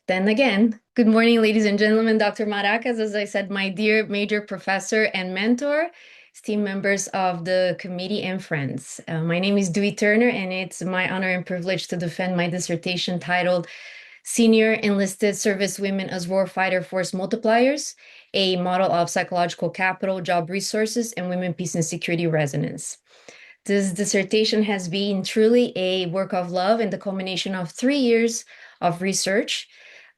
Then again, good morning, ladies and gentlemen. Dr. Maracas, as I said, my dear major professor and mentor, esteemed members of the committee and friends. My name is Dewey Turner, and it's my honor and privilege to defend my dissertation titled Senior Enlisted Servicewomen as Warfighter Force Multipliers, a model of psychological capital, job resources, and women, peace, and security resonance. This dissertation has been truly a work of love and the culmination of 3 years of research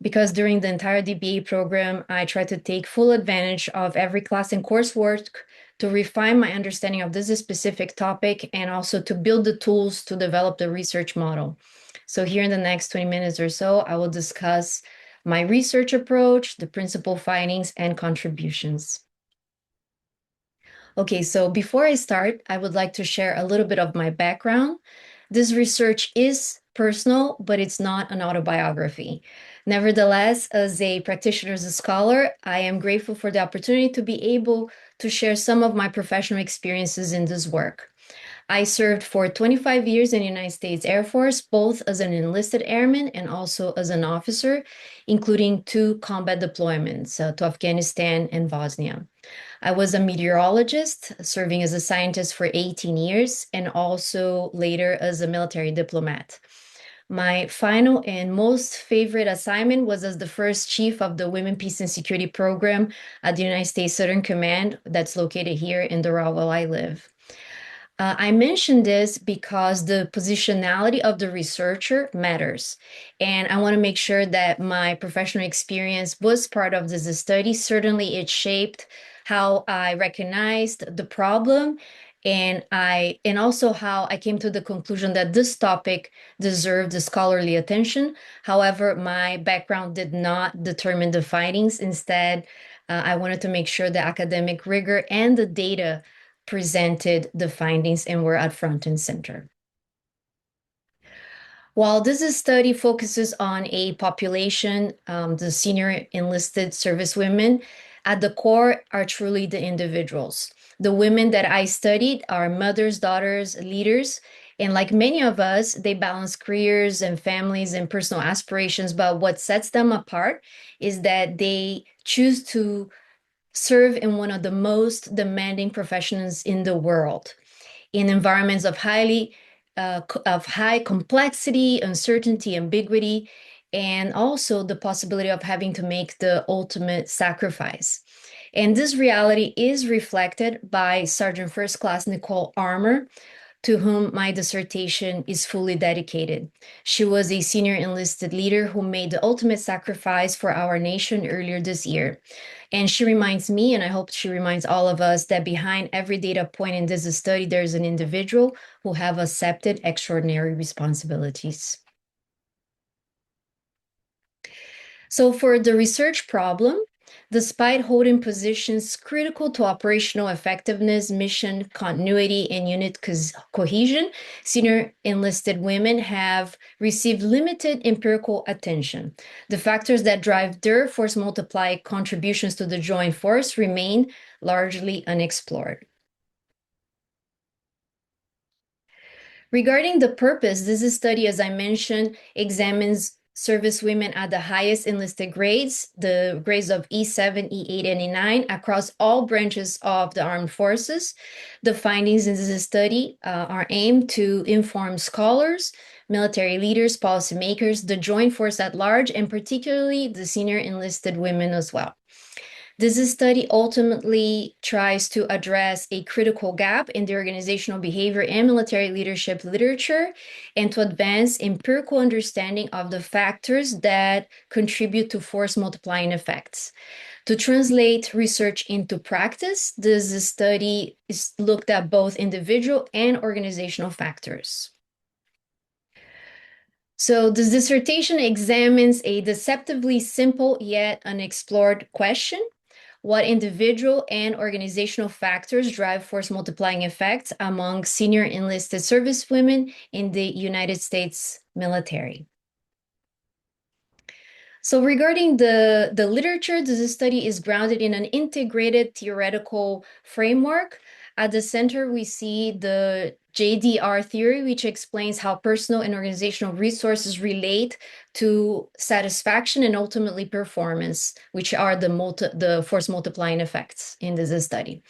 because during the entire DBA program, I tried to take full advantage of every class and coursework to refine my understanding of this specific topic and also to build the tools to develop the research model. So here in the next 20 minutes or so, I will discuss my research approach, the principal findings, and contributions. Okay, so before I start, I would like to share a little bit of my background. This research is personal, but it's not an autobiography. Nevertheless, as a practitioner, as a scholar, I am grateful for the opportunity to be able to share some of my professional experiences in this work. I served for 25 years in the United States Air Force, both as an enlisted airman and also as an officer, including two combat deployments to Afghanistan and Bosnia. I was a meteorologist, serving as a scientist for 18 years, and also later as a military diplomat. My final and most favorite assignment was as the first chief of the Women, Peace, and Security program at the United States Southern Command, that's located here in Doral, where I live. I mention this because the positionality of the researcher matters. And I want to make sure that my professional experience was part of this study. Certainly, it shaped how I recognized the problem and also how I came to the conclusion that this topic deserved the scholarly attention. However, my background did not determine the findings. Instead, I wanted to make sure the academic rigor and the data presented the findings and were at front and center. While this study focuses on a population, the senior enlisted servicewomen, at the core are truly the individuals. The women that I studied are mothers, daughters, leaders, and like many of us, they balance careers and families and personal aspirations. But what sets them apart is that they choose to serve in one of the most demanding professions in the world, in environments of high complexity, uncertainty, ambiguity, and also the possibility of having to make the ultimate sacrifice. And this reality is reflected by Sergeant First Class Nicole Armour, to whom my dissertation is fully dedicated. She was a senior enlisted leader who made the ultimate sacrifice for our nation earlier this year. And she reminds me, and I hope she reminds all of us, that behind every data point in this study, there's an individual who have accepted extraordinary responsibilities. So for the research problem, despite holding positions critical to operational effectiveness, mission continuity, and unit cohesion, senior enlisted women have received limited empirical attention. The factors that drive their force multiply contributions to the joint force remain largely unexplored. Regarding the purpose, this study, as I mentioned, examines service women at the highest enlisted grades, the grades of E7, E8, and E9 across all branches of the armed forces. The findings in this study are aimed to inform scholars, military leaders, policymakers, the joint force at large, and particularly the senior enlisted women as well. This study ultimately tries to address a critical gap in the organizational behavior and military leadership literature and to advance empirical understanding of the factors that contribute to force multiplying effects. To translate research into practice, this study is looked at both individual and organizational factors. So this dissertation examines a deceptively simple yet unexplored question: what individual and organizational factors drive force multiplying effects among senior enlisted servicewomen in the United States military? So regarding the literature, this study is grounded in an integrated theoretical framework. At the center, we see the JDR theory, which explains how personal and organizational resources relate to satisfaction and ultimately performance, which are the force multiplying effects in this study.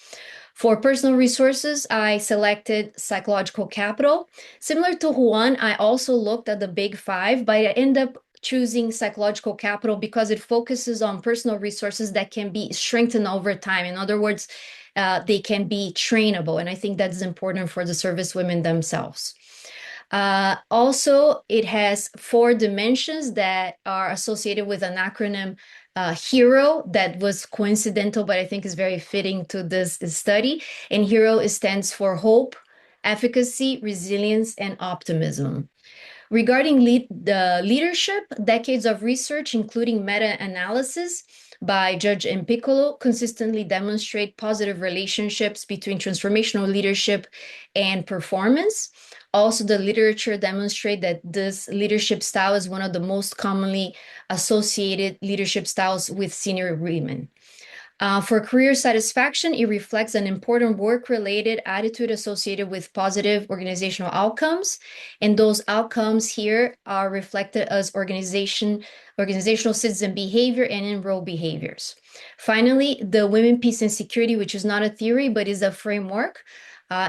For personal resources, I selected psychological capital. Similar to Juan, I also looked at the big five, but I end up choosing psychological capital because it focuses on personal resources that can be strengthened over time. In other words, they can be trainable. And I think that's important for the service women themselves. Also, it has four dimensions that are associated with an acronym HERO that was coincidental, but I think is very fitting to this study. And HERO stands for hope, efficacy, resilience, and optimism. Regarding the leadership, decades of research, including meta-analysis by Judge and Piccolo, consistently demonstrate positive relationships between transformational leadership and performance. Also, the literature demonstrates that this leadership style is one of the most commonly associated leadership styles with senior women. For career satisfaction, it reflects an important work-related attitude associated with positive organizational outcomes. And those outcomes here are reflected as organizational citizen behavior and enroll behaviors. Finally, the women, peace, and security, which is not a theory, but is a framework,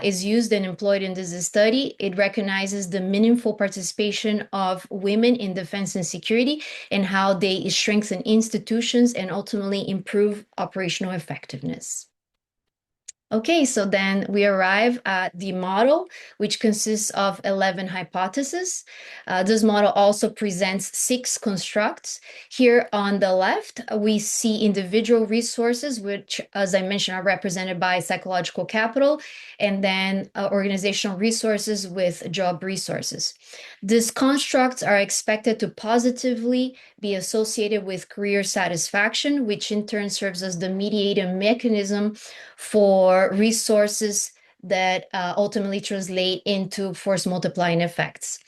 is used and employed in this study. It recognizes the meaningful participation of women in defense and security and how they strengthen institutions and ultimately improve operational effectiveness. Okay, so then we arrive at the model, which consists of 11 hypotheses. This model also presents 6 constructs. Here on the left, we see individual resources, which, as I mentioned, are represented by psychological capital, and then organizational resources with job resources. These constructs are expected to positively be associated with career satisfaction, which in turn serves as the mediating mechanism for resources that ultimately translate into force multiplying effects.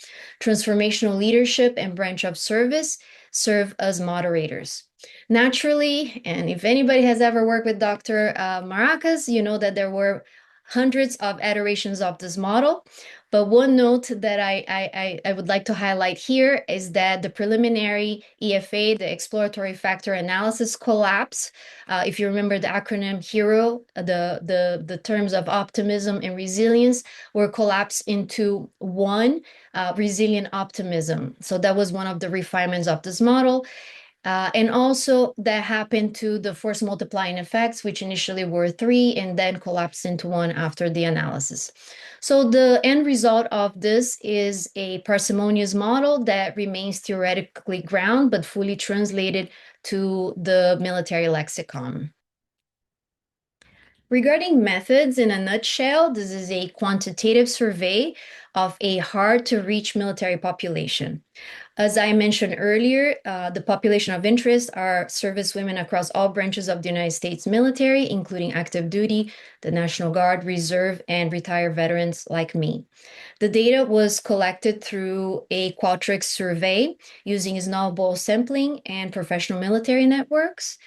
Transformational leadership and branch of service serve as moderators. Naturally, and if anybody has ever worked with Dr. Maracas, you know that there were hundreds of iterations of this model. But one note that I would like to highlight here is that the preliminary EFA, the exploratory factor analysis, collapse. If you remember the acronym HERO, the terms of optimism and resilience were collapsed into one, resilient optimism. So that was one of the refinements of this model. And also that happened to the force multiplying effects, which initially were 3 and then collapsed into 1 after the analysis. So the end result of this is a parsimonious model that remains theoretically ground, but fully translated to the military lexicon. Regarding methods, in a nutshell, this is a quantitative survey of a hard-to-reach military population. As I mentioned earlier, the population of interest are service women across all branches of the United States military, including active duty, the National Guard, Reserve, and retired veterans like me. The data was collected through a Qualtrics survey using snowball sampling and professional military networks.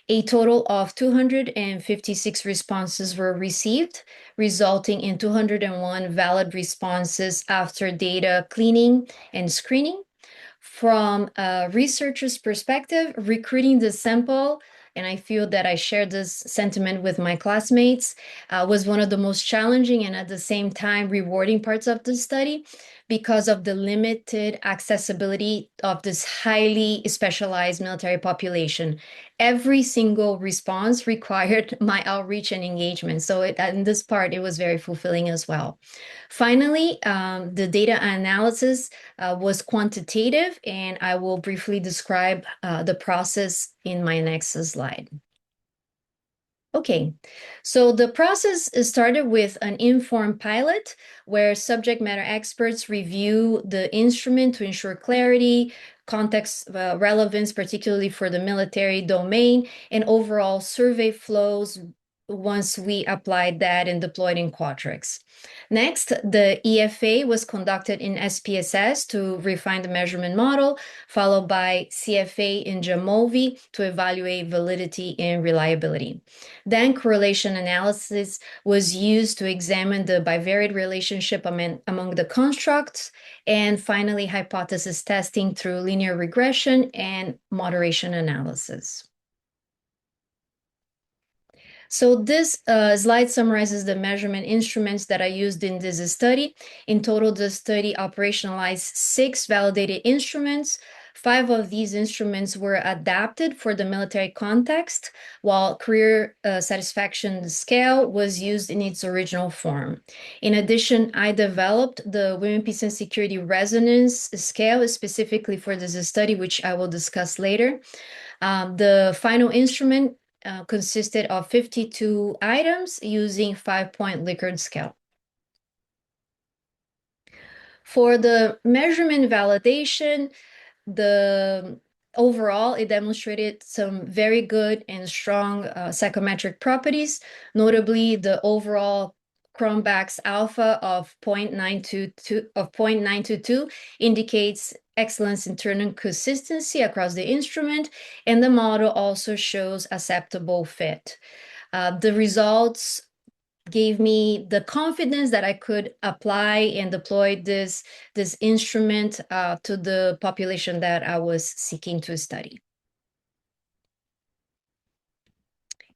A total of 256 responses were received, resulting in 201 valid responses after data cleaning and screening. From a researcher's perspective, recruiting the sample, and I feel that I share this sentiment with my classmates, was one of the most challenging and at the same time rewarding parts of the study because of the limited accessibility of this highly specialized military population. Every single response required my outreach and engagement. So in this part, it was very fulfilling as well. Finally, the data analysis was quantitative, and I will briefly describe the process in my next slide. Okay, so the process started with an informed pilot where subject matter experts review the instrument to ensure clarity, context relevance, particularly for the military domain, and overall survey flows once we applied that and deployed in Qualtrics. Next, the EFA was conducted in SPSS to refine the measurement model, followed by CFA in Jamovi to evaluate validity and reliability. Then correlation analysis was used to examine the bivariate relationship among the constructs, and finally hypothesis testing through linear regression and moderation analysis. So this slide summarizes the measurement instruments that I used in this study. In total, the study operationalized 6 validated instruments. 5 of these instruments were adapted for the military context, while career satisfaction scale was used in its original form. In addition, I developed the Women, Peace, and Security Resonance Scale specifically for this study, which I will discuss later. The final instrument consisted of 52 items using 5-point Likert scale. For the measurement validation, overall, it demonstrated some very good and strong psychometric properties, notably the overall Cronbach's alpha of 0.922 indicates excellence in turn consistency across the instrument, and the model also shows acceptable fit. The results gave me the confidence that I could apply and deploy this instrument to the population that I was seeking to study.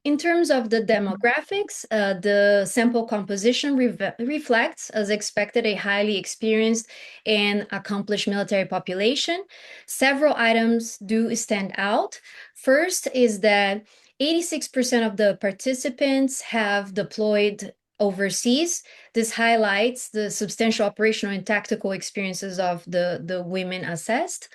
In terms of the demographics, the sample composition reflects, as expected, a highly experienced and accomplished military population. Several items do stand out. First is that 86% of the participants have deployed overseas. This highlights the substantial operational and tactical experiences of the women assessed.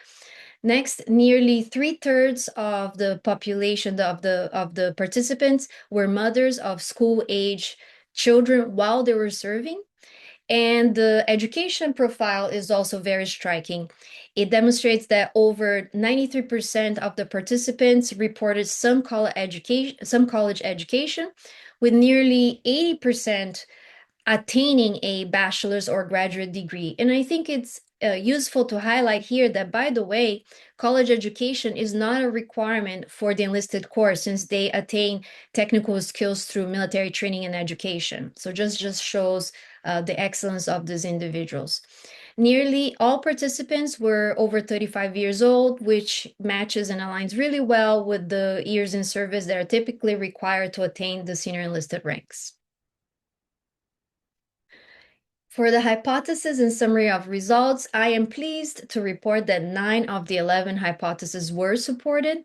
Next, nearly 3/3 of the population of the participants were mothers of school-age children while they were serving. And the education profile is also very striking. It demonstrates that over 93% of the participants reported some college education, with nearly 80% attaining a bachelor's or graduate degree. And I think it's useful to highlight here that, by the way, college education is not a requirement for the enlisted corps since they attain technical skills through military training and education. So just shows the excellence of these individuals. Nearly all participants were over 35 years old, which matches and aligns really well with the years in service that are typically required to attain the senior enlisted ranks. For the hypothesis and summary of results, I am pleased to report that 9 of the 11 hypotheses were supported.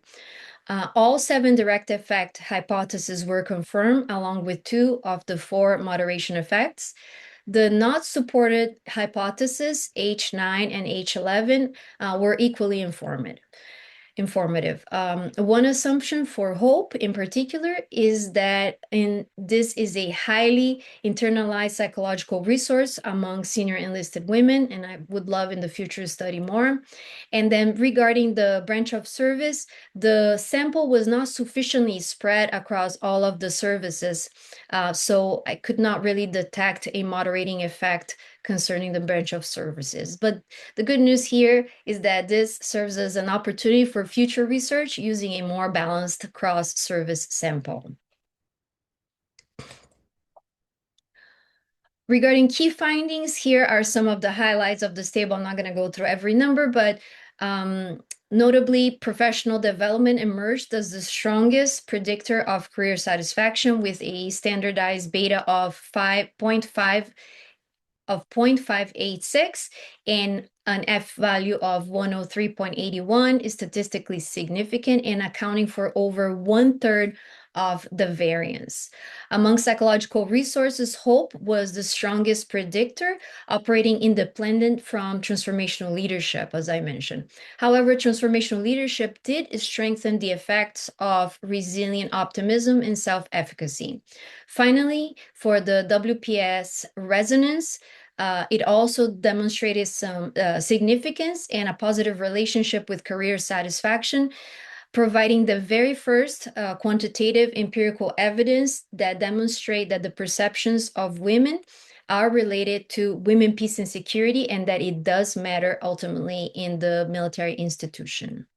All 7 direct effect hypotheses were confirmed, along with 2 of the 4 moderation effects. The not supported hypothesis, H9 and H11, were equally informative. One assumption for hope in particular is that this is a highly internalized psychological resource among senior enlisted women, and I would love in the future to study more. And then regarding the branch of service, the sample was not sufficiently spread across all of the services, so I could not really detect a moderating effect concerning the branch of services. But the good news here is that this serves as an opportunity for future research using a more balanced cross-service sample. Regarding key findings, here are some of the highlights of this table. I'm not going to go through every number, but notably, professional development emerged as the strongest predictor of career satisfaction with a standardized beta of 0.586 and an F value of 103.81 is statistically significant and accounting for over 1/3 of the variance. Among psychological resources, hope was the strongest predictor, operating independent from transformational leadership, as I mentioned. However, transformational leadership did strengthen the effects of resilient optimism and self-efficacy. Finally, for the WPS resonance, it also demonstrated some significance and a positive relationship with career satisfaction, providing the very first quantitative empirical evidence that demonstrate that the perceptions of women are related to women, peace, and security, and that it does matter ultimately in the military institution.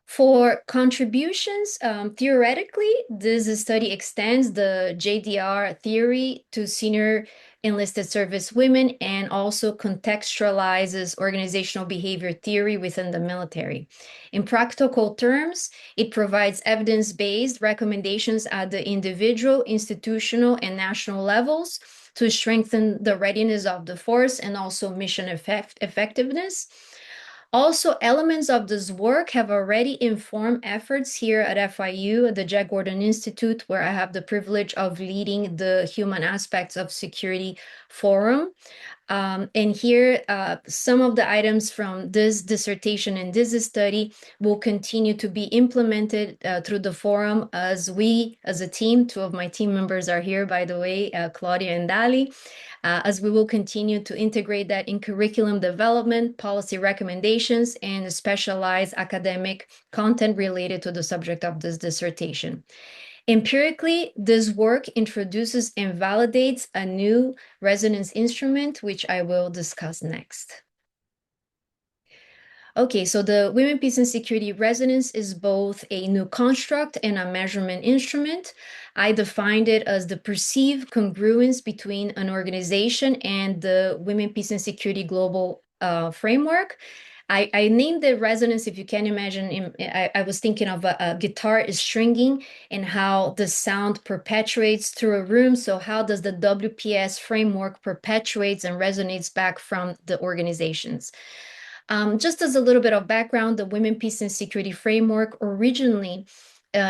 For contributions, theoretically, this study extends the JDR theory to senior enlisted service women and also contextualizes organizational behavior theory within the military. In practical terms, it provides evidence-based recommendations at the individual, institutional, and national levels to strengthen the readiness of the force and also mission effectiveness. Also, elements of this work have already informed efforts here at FIU, at the Jack Gordon Institute, where I have the privilege of leading the Human Aspects of Security Forum. And here, some of the items from this dissertation and this study will continue to be implemented through the forum as we, as a team, two of my team members are here, by the way, Claudia and Dali, as we will continue to integrate that in curriculum development, policy recommendations, and specialized academic content related to the subject of this dissertation. Empirically, this work introduces and validates a new resonance instrument, which I will discuss next. Okay, so the Women, Peace, and Security resonance is both a new construct and a measurement instrument. I defined it as the perceived congruence between an organization and the Women, Peace, and Security global framework. I named the resonance, if you can imagine, I was thinking of a guitar is stringing and how the sound perpetuates through a room. So how does the WPS framework perpetuates and resonates back from the organizations? Just as a little bit of background, the Women, Peace, and Security Framework originally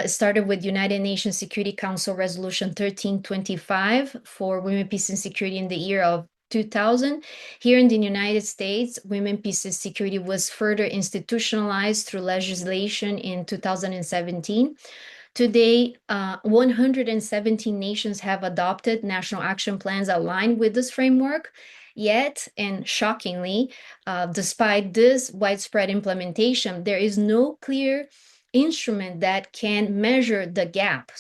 started with United Nations Security Council Resolution 1325 for Women, Peace, and Security in the year of 2000. Here in the United States, Women, Peace, and Security was further institutionalized through legislation in 2017. Today, 117 nations have adopted national action plans aligned with this framework. Yet, and shockingly, despite this widespread implementation, there is no clear instrument that can measure the gap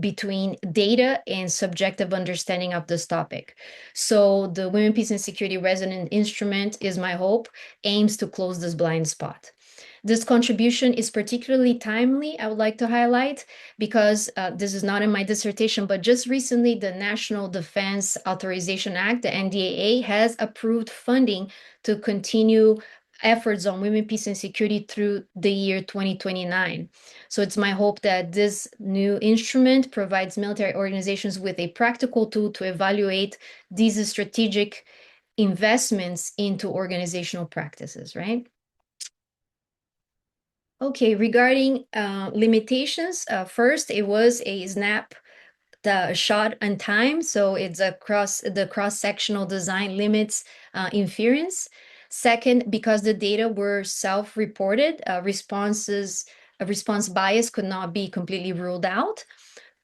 between data and subjective understanding of this topic. So the Women, Peace, and Security Resonance Instrument, is my hope, aims to close this blind spot. This contribution is particularly timely, I would like to highlight, because this is not in my dissertation, but just recently the National Defense Authorization Act, the NDAA, has approved funding to continue efforts on women, peace, and security through the year 2029. So it's my hope that this new instrument provides military organizations with a practical tool to evaluate these strategic investments into organizational practices, right? Okay, regarding limitations, first, it was a snap the shot and time, so it's the cross-sectional design limits inference. Second, because the data were self-reported, a response bias could not be completely ruled out.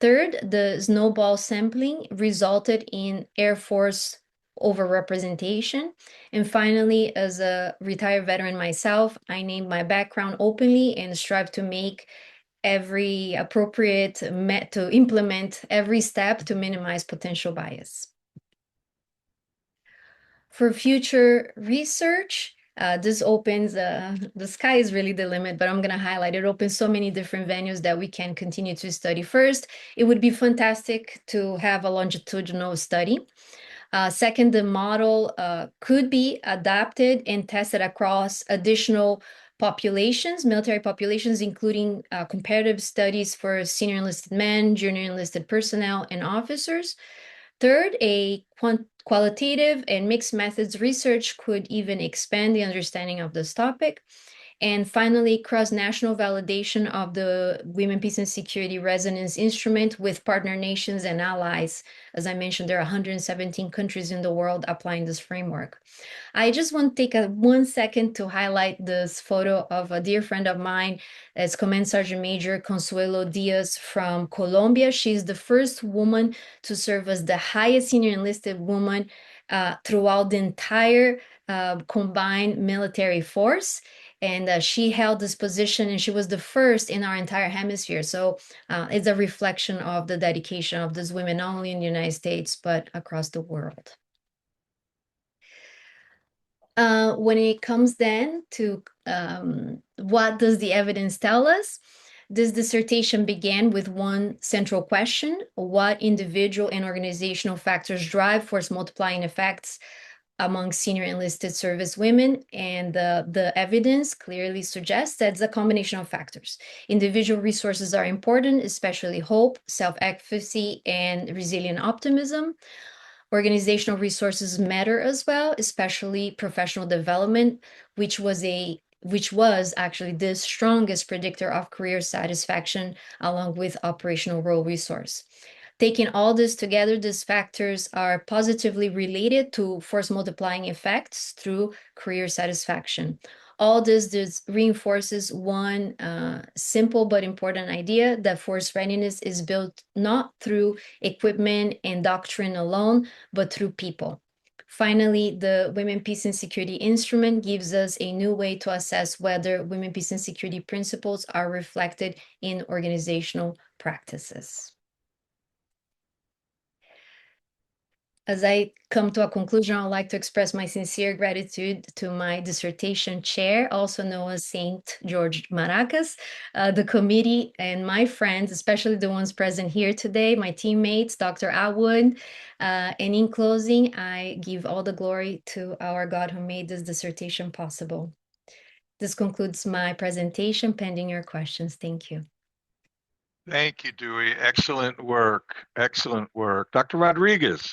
Third, the snowball sampling resulted in Air Force overrepresentation. And finally, as a retired veteran myself, I named my background openly and strive to make every appropriate to implement every step to minimize potential bias. For future research, this opens, the sky is really the limit, but I'm going to highlight it opens so many different venues that we can continue to study. First, it would be fantastic to have a longitudinal study. Second, the model could be adapted and tested across additional populations, military populations, including comparative studies for senior enlisted men, junior enlisted personnel, and officers. Third, a qualitative and mixed methods research could even expand the understanding of this topic. And finally, cross-national validation of the Women, Peace, and Security Resonance Instrument with partner nations and allies. As I mentioned, there are 117 countries in the world applying this framework. I just want to take 1 second to highlight this photo of a dear friend of mine. It's Command Sergeant Major Consuelo Diaz from Colombia. She's the first woman to serve as the highest senior enlisted woman throughout the entire combined military force. And she held this position, and she was the first in our entire hemisphere. So it's a reflection of the dedication of these women, not only in the United States, but across the world. When it comes then to what does the evidence tell us, this dissertation began with one central question: what individual and organizational factors drive force multiplying effects among senior enlisted service women? And the evidence clearly suggests that it's a combination of factors. Individual resources are important, especially hope, self-efficacy, and resilient optimism. Organizational resources matter as well, especially professional development, which was actually the strongest predictor of career satisfaction, along with operational role resource. Taking all this together, these factors are positively related to force multiplying effects through career satisfaction. All this reinforces one simple but important idea, that force readiness is built not through equipment and doctrine alone, but through people. Finally, the Women, Peace, and Security instrument gives us a new way to assess whether women, peace, and security principles are reflected in organizational practices. As I come to a conclusion, I'd like to express my sincere gratitude to my dissertation chair, also known as Saint George Maracas, the committee, and my friends, especially the ones present here today, my teammates, Dr. Atwood. And in closing, I give all the glory to our God who made this dissertation possible. This concludes my presentation, pending your questions. Thank you. Thank you, Dewey. Excellent work. Excellent work. Dr. Rodriguez.